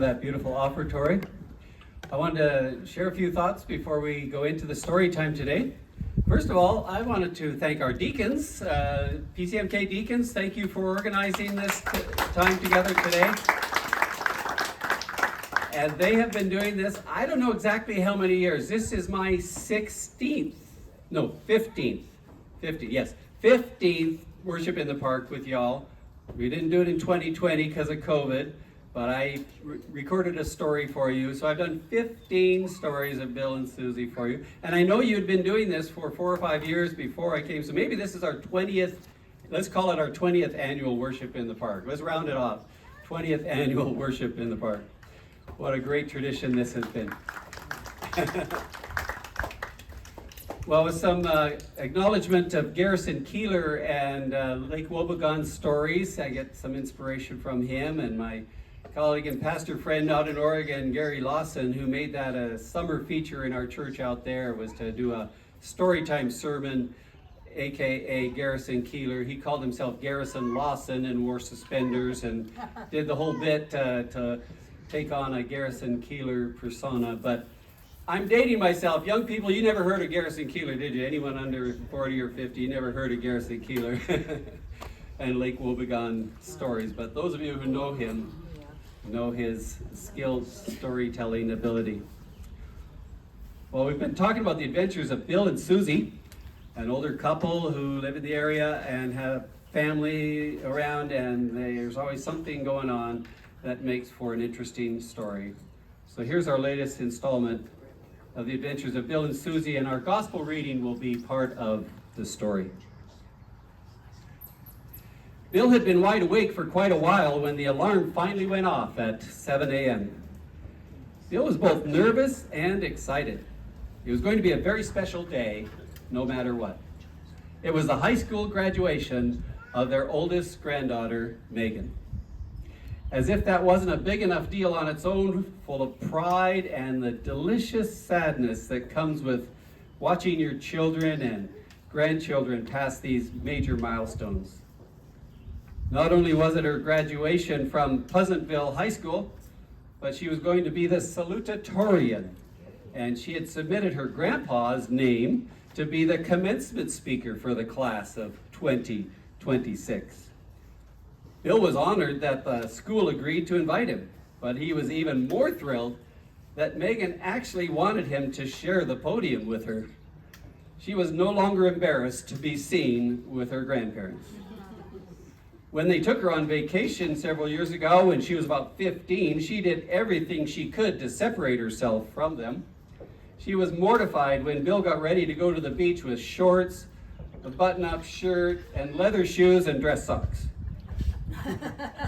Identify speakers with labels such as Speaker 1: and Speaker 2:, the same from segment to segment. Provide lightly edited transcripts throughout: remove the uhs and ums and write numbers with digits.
Speaker 1: That beautiful offertory. I wanted to share a few thoughts before we go into the story time today. First of all, I wanted to thank our deacons, PCMK deacons. Thank you for organizing this time together today. And they have been doing this, I don't know exactly how many years. This is my 15th Worship in the Park with y'all. We didn't do it in 2020 because of COVID. But I recorded a story for you. So I've done 15 stories of Bill and Susie for you. And I know you'd been doing this for 4 or 5 years before I came. So maybe this is our 20th, let's call it our 20th annual Worship in the Park. Let's round it off. 20th annual Worship in the Park. What a great tradition this has been. Well, with some acknowledgement of Garrison Keeler and Lake Wobegon stories, I get some inspiration from him and my colleague and pastor friend out in Oregon, Gary Lawson, who made that a summer feature in our church out there, was to do a storytime sermon, aka Garrison Keeler. He called himself Garrison Lawson and wore suspenders and did the whole bit to take on a Garrison Keeler persona. But I'm dating myself. Young people, you never heard of Garrison Keeler, did you? Anyone under 40 or 50, you never heard of Garrison Keeler and Lake Wobegon stories. But those of you who know him, know his skilled storytelling ability. Well, we've been talking about the adventures of Bill and Susie, an older couple who live in the area and have family around, and there's always something going on that makes for an interesting story. So here's our latest installment of the adventures of Bill and Susie, and our gospel reading will be part of the story. Bill had been wide awake for quite a while when the alarm finally went off at 7 a.m. Bill was both nervous and excited. It was going to be a very special day, no matter what. It was the high school graduation of their oldest granddaughter, Megan. As if that wasn't a big enough deal on its own, full of pride and the delicious sadness that comes with watching your children and grandchildren pass these major milestones. Not only was it her graduation from Pleasantville High School, but she was going to be the salutatorian, and she had submitted her grandpa's name to be the commencement speaker for the class of 2026. Bill was honored that the school agreed to invite him, but he was even more thrilled that Megan actually wanted him to share the podium with her. She was no longer embarrassed to be seen with her grandparents. When they took her on vacation several years ago when she was about 15, she did everything she could to separate herself from them. She was mortified when Bill got ready to go to the beach with shorts, a button-up shirt, and leather shoes and dress socks.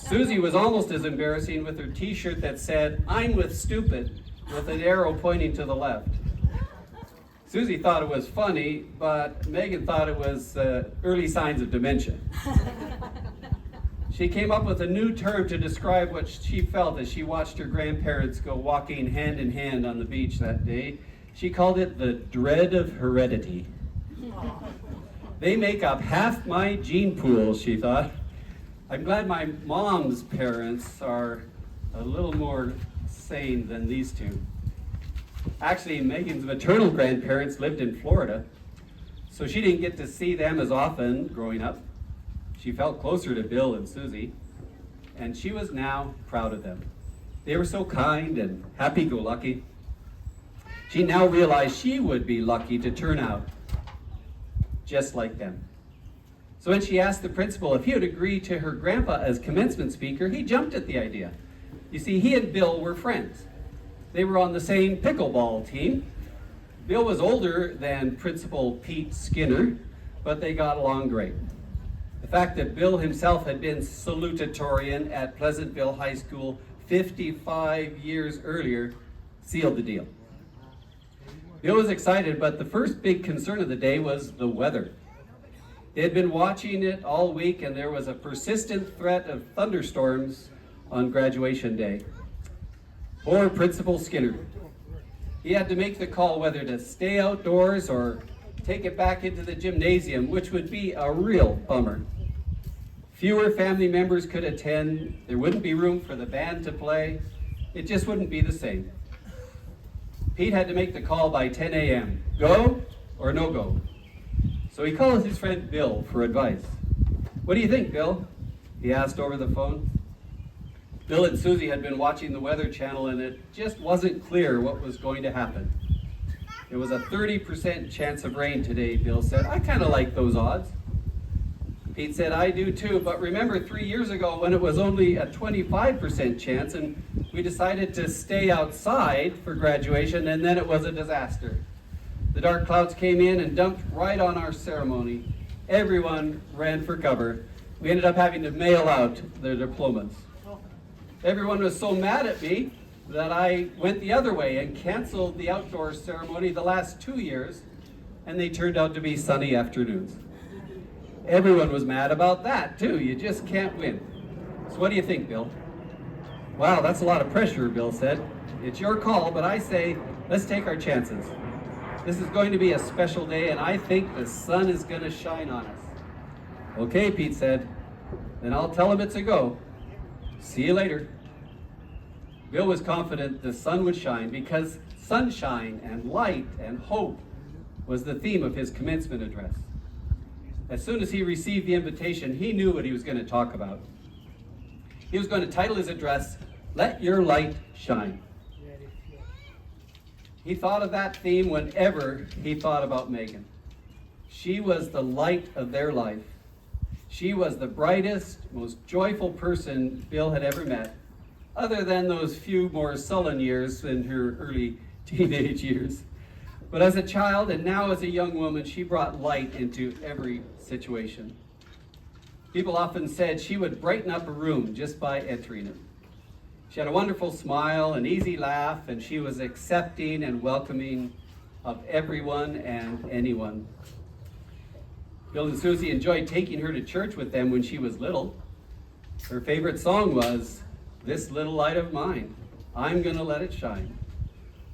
Speaker 1: Susie was almost as embarrassing with her t-shirt that said, "I'm with stupid," with an arrow pointing to the left. Susie thought it was funny, but Megan thought it was early signs of dementia. She came up with a new term to describe what she felt as she watched her grandparents go walking hand in hand on the beach that day. She called it the dread of heredity. They make up half my gene pool, she thought. I'm glad my mom's parents are a little more sane than these two. Actually, Megan's maternal grandparents lived in Florida, so she didn't get to see them as often growing up. She felt closer to Bill and Susie, and she was now proud of them. They were so kind and happy-go-lucky. She now realized she would be lucky to turn out just like them. So when she asked the principal if he would agree to her grandpa as commencement speaker, he jumped at the idea. You see, he and Bill were friends. They were on the same pickleball team. Bill was older than Principal Pete Skinner, but they got along great. The fact that Bill himself had been salutatorian at Pleasantville High School 55 years earlier sealed the deal. Bill was excited, but the first big concern of the day was the weather. They had been watching it all week, and there was a persistent threat of thunderstorms on graduation day. Poor Principal Skinner. He had to make the call whether to stay outdoors or take it back into the gymnasium, which would be a real bummer. Fewer family members could attend. There wouldn't be room for the band to play. it just wouldn't be the same. Pete had to make the call by 10 a.m. Go or no go? So he called his friend Bill for advice. What do you think, Bill? He asked over the phone. Bill and Susie had been watching the Weather Channel, and it just wasn't clear what was going to happen. It was a 30% chance of rain today, Bill said. I kind of like those odds. Pete said, I do too, but remember 3 years ago when it was only a 25% chance and we decided to stay outside for graduation, and then it was a disaster. The dark clouds came in and dumped right on our ceremony. Everyone ran for cover. We ended up having to mail out their diplomas. Everyone was so mad at me that I went the other way and canceled the outdoor ceremony the last 2 years, and they turned out to be sunny afternoons. Everyone was mad about that too. You just can't win. So what do you think, Bill? Wow, that's a lot of pressure, Bill said. It's your call, but I say, let's take our chances. This is going to be a special day, and I think the sun is going to shine on us. Okay, Pete said. Then I'll tell him it's a go. See you later. Bill was confident the sun would shine because sunshine and light and hope was the theme of his commencement address. As soon as he received the invitation, he knew what he was going to talk about. He was going to title his address, Let Your Light Shine. He thought of that theme whenever he thought about Megan. She was the light of their life. She was the brightest, most joyful person Bill had ever met, other than those few more sullen years in her early teenage years. But as a child and now as a young woman, she brought light into every situation. People often said she would brighten up a room just by entering it. She had a wonderful smile, an easy laugh, and she was accepting and welcoming of everyone and anyone. Bill and Susie enjoyed taking her to church with them when she was little. Her favorite song was, This Little Light of Mine, I'm Gonna Let It Shine.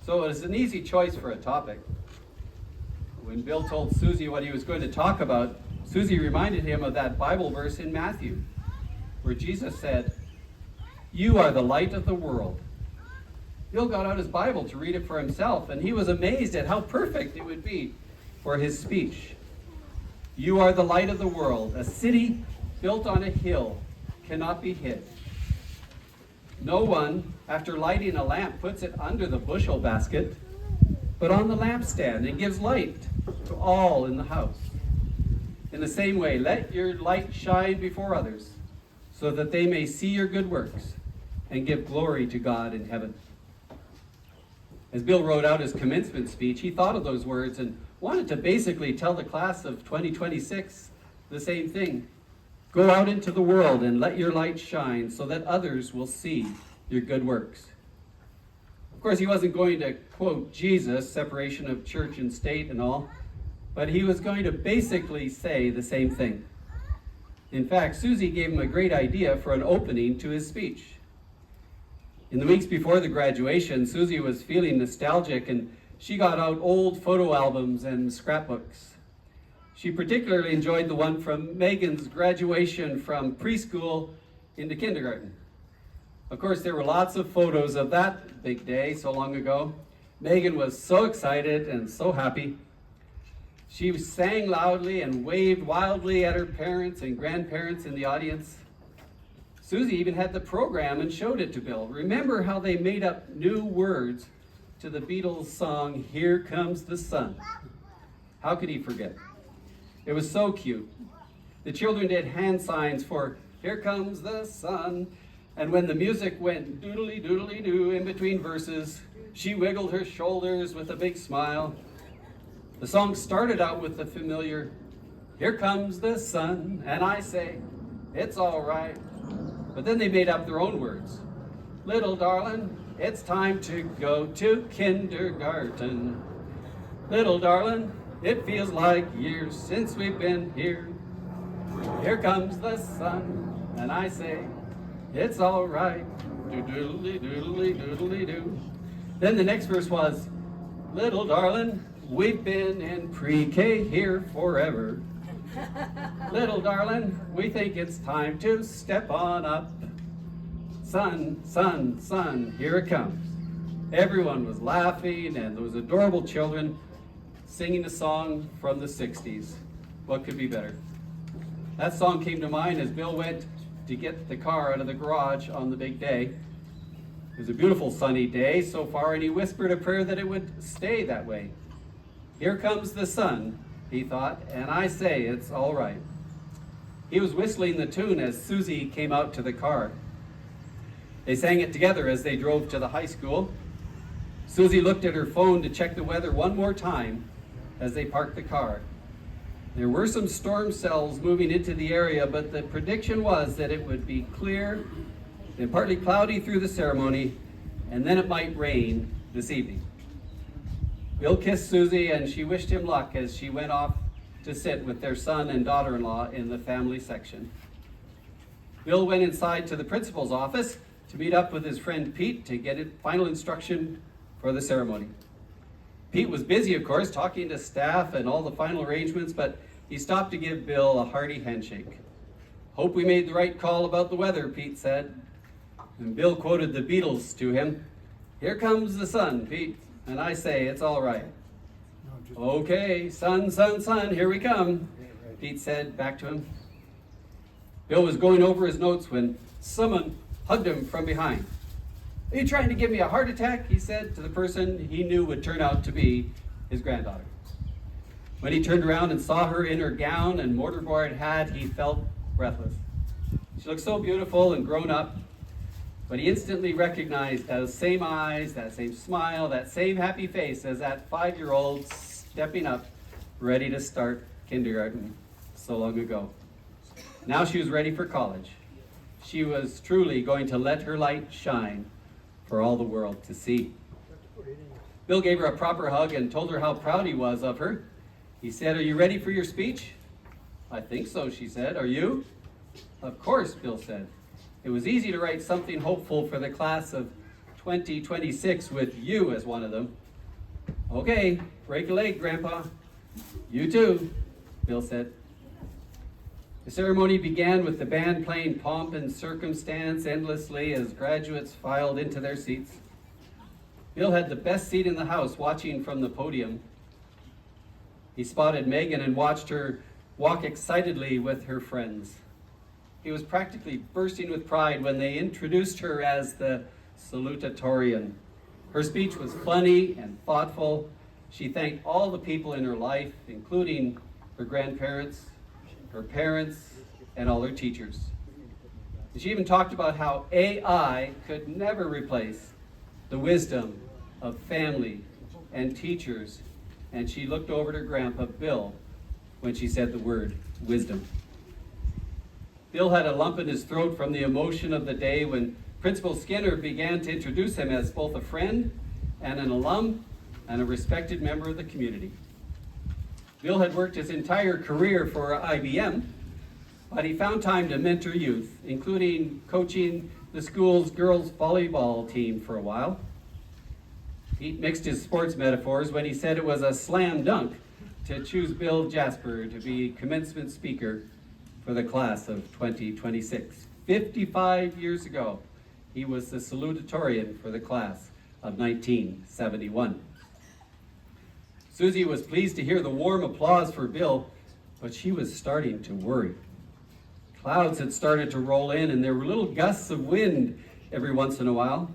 Speaker 1: So it was an easy choice for a topic. When Bill told Susie what he was going to talk about, Susie reminded him of that Bible verse in Matthew, where Jesus said, You are the light of the world. Bill got out his Bible to read it for himself, and he was amazed at how perfect it would be for his speech. You are the light of the world. A city built on a hill cannot be hid. No one, after lighting a lamp, puts it under the bushel basket, but on the lampstand, and gives light to all in the house. In the same way, let your light shine before others, so that they may see your good works and give glory to God in heaven. As Bill wrote out his commencement speech, he thought of those words and wanted to basically tell the class of 2026 the same thing. Go out into the world and let your light shine so that others will see your good works. Of course, he wasn't going to quote Jesus, separation of church and state and all, but he was going to basically say the same thing. In fact, Susie gave him a great idea for an opening to his speech. In the weeks before the graduation, Susie was feeling nostalgic, and she got out old photo albums and scrapbooks. She particularly enjoyed the one from Megan's graduation from preschool into kindergarten. Of course, there were lots of photos of that big day so long ago. Megan was so excited and so happy. She sang loudly and waved wildly at her parents and grandparents in the audience. Susie even had the program and showed it to Bill. Remember how they made up new words to the Beatles song, Here Comes the Sun. How could he forget? It was so cute. The children did hand signs for Here Comes the Sun. And when the music went doodly doodly doo in between verses, she wiggled her shoulders with a big smile. The song started out with the familiar, Here comes the sun, and I say, it's all right. But then they made up their own words. Little darling, it's time to go to kindergarten. Little darling, it feels like years since we've been here. Here comes the sun, and I say, it's all right. Doodly doodly doodly doo. Then the next verse was, little darling, we've been in pre-K here forever. Little darling, we think it's time to step on up. Sun, sun, sun, here it comes. Everyone was laughing, and those adorable children singing a song from the 60s. What could be better? That song came to mind as Bill went to get the car out of the garage on the big day. It was a beautiful sunny day so far, and he whispered a prayer that it would stay that way. Here comes the sun, he thought, and I say it's all right. He was whistling the tune as Susie came out to the car. They sang it together as they drove to the high school. Susie looked at her phone to check the weather one more time as they parked the car. There were some storm cells moving into the area, but the prediction was that it would be clear and partly cloudy through the ceremony, and then it might rain this evening. Bill kissed Susie, and she wished him luck as she went off to sit with their son and daughter-in-law in the family section. Bill went inside to the principal's office to meet up with his friend Pete to get final instruction for the ceremony. Pete was busy, of course, talking to staff and all the final arrangements, but he stopped to give Bill a hearty handshake. "Hope we made the right call about the weather," Pete said. And Bill quoted the Beatles to him. "Here comes the sun, Pete, and I say it's all right." "Okay, sun, sun, sun, here we come," Pete said back to him. Bill was going over his notes when someone hugged him from behind. "Are you trying to give me a heart attack?" he said to the person he knew would turn out to be his granddaughter. When he turned around and saw her in her gown and mortarboard hat, he felt breathless. She looked so beautiful and grown up, but he instantly recognized those same eyes, that same smile, that same happy face as that 5-year-old stepping up, ready to start kindergarten so long ago. Now she was ready for college. She was truly going to let her light shine for all the world to see. Bill gave her a proper hug and told her how proud he was of her. He said, "Are you ready for your speech?" "I think so," she said. "Are you?" "Of course," Bill said. It was easy to write something hopeful for the class of 2026 with you as one of them. "Okay, break a leg, Grandpa." "You too," Bill said. The ceremony began with the band playing Pomp and Circumstance endlessly as graduates filed into their seats. Bill had the best seat in the house, watching from the podium. He spotted Megan and watched her walk excitedly with her friends. He was practically bursting with pride when they introduced her as the salutatorian. Her speech was funny and thoughtful. She thanked all the people in her life, including her grandparents, her parents, and all her teachers. She even talked about how AI could never replace the wisdom of family and teachers, and she looked over to Grandpa Bill when she said the word wisdom. Bill had a lump in his throat from the emotion of the day when Principal Skinner began to introduce him as both a friend and an alum and a respected member of the community. Bill had worked his entire career for IBM, but he found time to mentor youth, including coaching the school's girls volleyball team for a while. He mixed his sports metaphors when he said it was a slam dunk to choose Bill Jasper to be commencement speaker for the class of 2026. 55 years ago, he was the salutatorian for the class of 1971. Susie was pleased to hear the warm applause for Bill, but she was starting to worry. Clouds had started to roll in, and there were little gusts of wind every once in a while.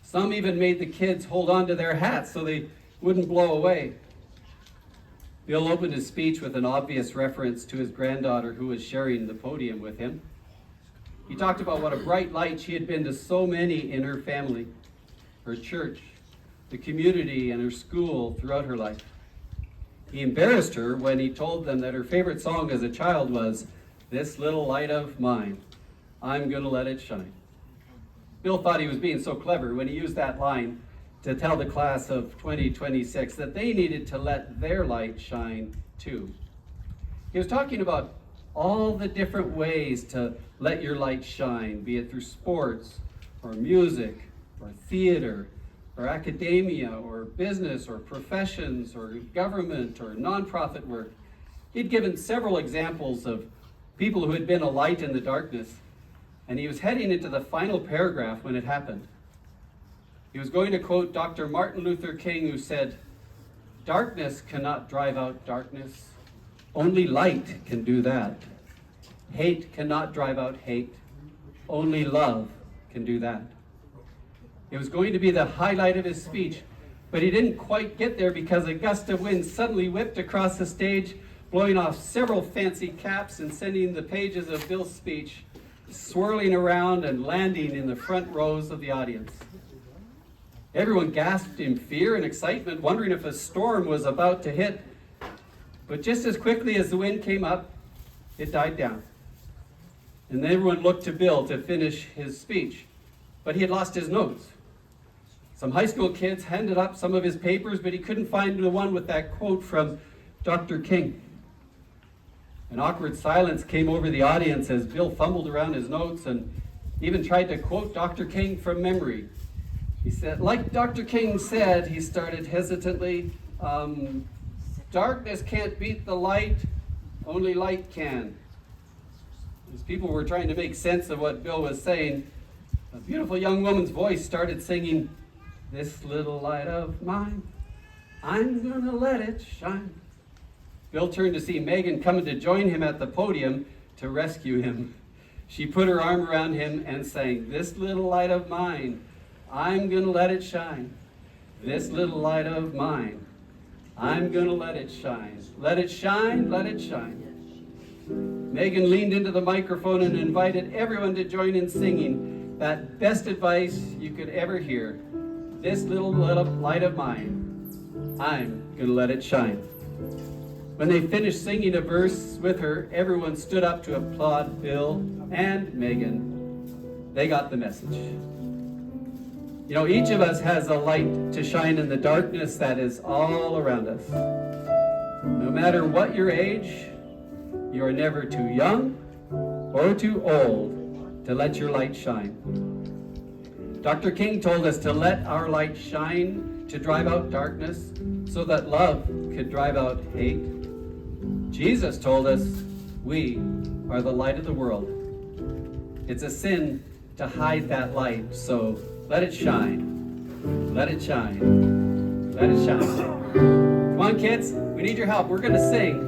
Speaker 1: Some even made the kids hold on to their hats so they wouldn't blow away. Bill opened his speech with an obvious reference to his granddaughter who was sharing the podium with him. He talked about what a bright light she had been to so many in her family, her church, the community, and her school throughout her life. He embarrassed her when he told them that her favorite song as a child was "This Little Light of Mine, I'm Gonna Let It Shine." Bill thought he was being so clever when he used that line to tell the class of 2026 that they needed to let their light shine too. He was talking about all the different ways to let your light shine, be it through sports or music or theater or academia or business or professions or government or nonprofit work. He'd given several examples of people who had been a light in the darkness, and he was heading into the final paragraph when it happened. He was going to quote Dr. Martin Luther King, who said, "Darkness cannot drive out darkness. Only light can do that. Hate cannot drive out hate. Only love can do that." It was going to be the highlight of his speech, but he didn't quite get there because a gust of wind suddenly whipped across the stage, blowing off several fancy caps and sending the pages of Bill's speech swirling around and landing in the front rows of the audience. Everyone gasped in fear and excitement, wondering if a storm was about to hit. But just as quickly as the wind came up, it died down. And everyone looked to Bill to finish his speech, but he had lost his notes. Some high school kids handed up some of his papers, but he couldn't find the one with that quote from Dr. King. An awkward silence came over the audience as Bill fumbled around his notes and even tried to quote Dr. King from memory. He said, like Dr. King said, he started hesitantly, "Darkness can't beat the light, only light can." As people were trying to make sense of what Bill was saying, a beautiful young woman's voice started singing, "This little light of mine, I'm gonna let it shine." Bill turned to see Megan coming to join him at the podium to rescue him. She put her arm around him and sang, "This little light of mine, I'm gonna let it shine. This little light of mine, I'm gonna let it shine. Let it shine, let it shine." Megan leaned into the microphone and invited everyone to join in singing that best advice you could ever hear. "This little light of mine, I'm gonna let it shine." When they finished singing a verse with her, everyone stood up to applaud Bill and Megan. They got the message. You know, each of us has a light to shine in the darkness that is all around us. No matter what your age, you are never too young or too old to let your light shine. Dr. King told us to let our light shine to drive out darkness so that love could drive out hate. Jesus told us we are the light of the world. It's a sin to hide that light, so let it shine. Let it shine. Let it shine. Come on, kids. We need your help. We're going to sing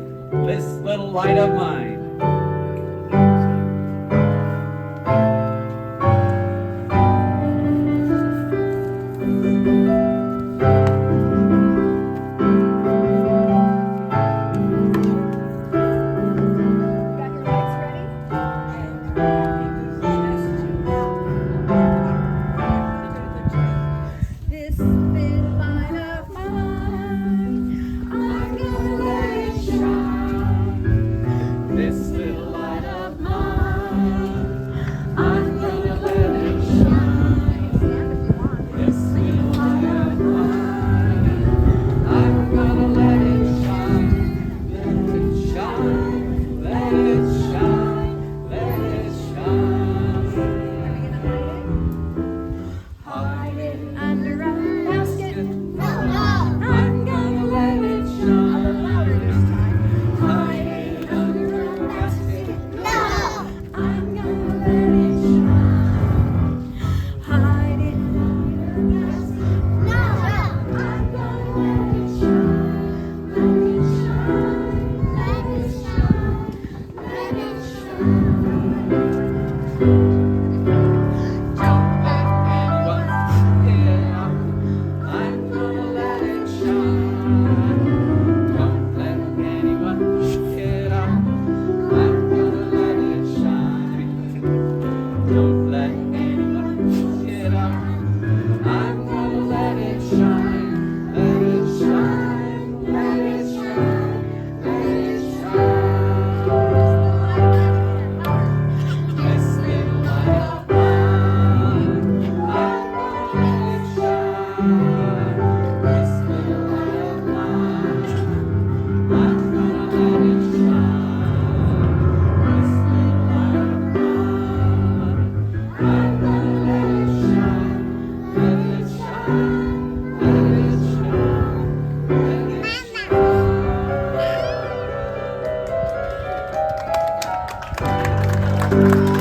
Speaker 1: "This Little Light of Mine."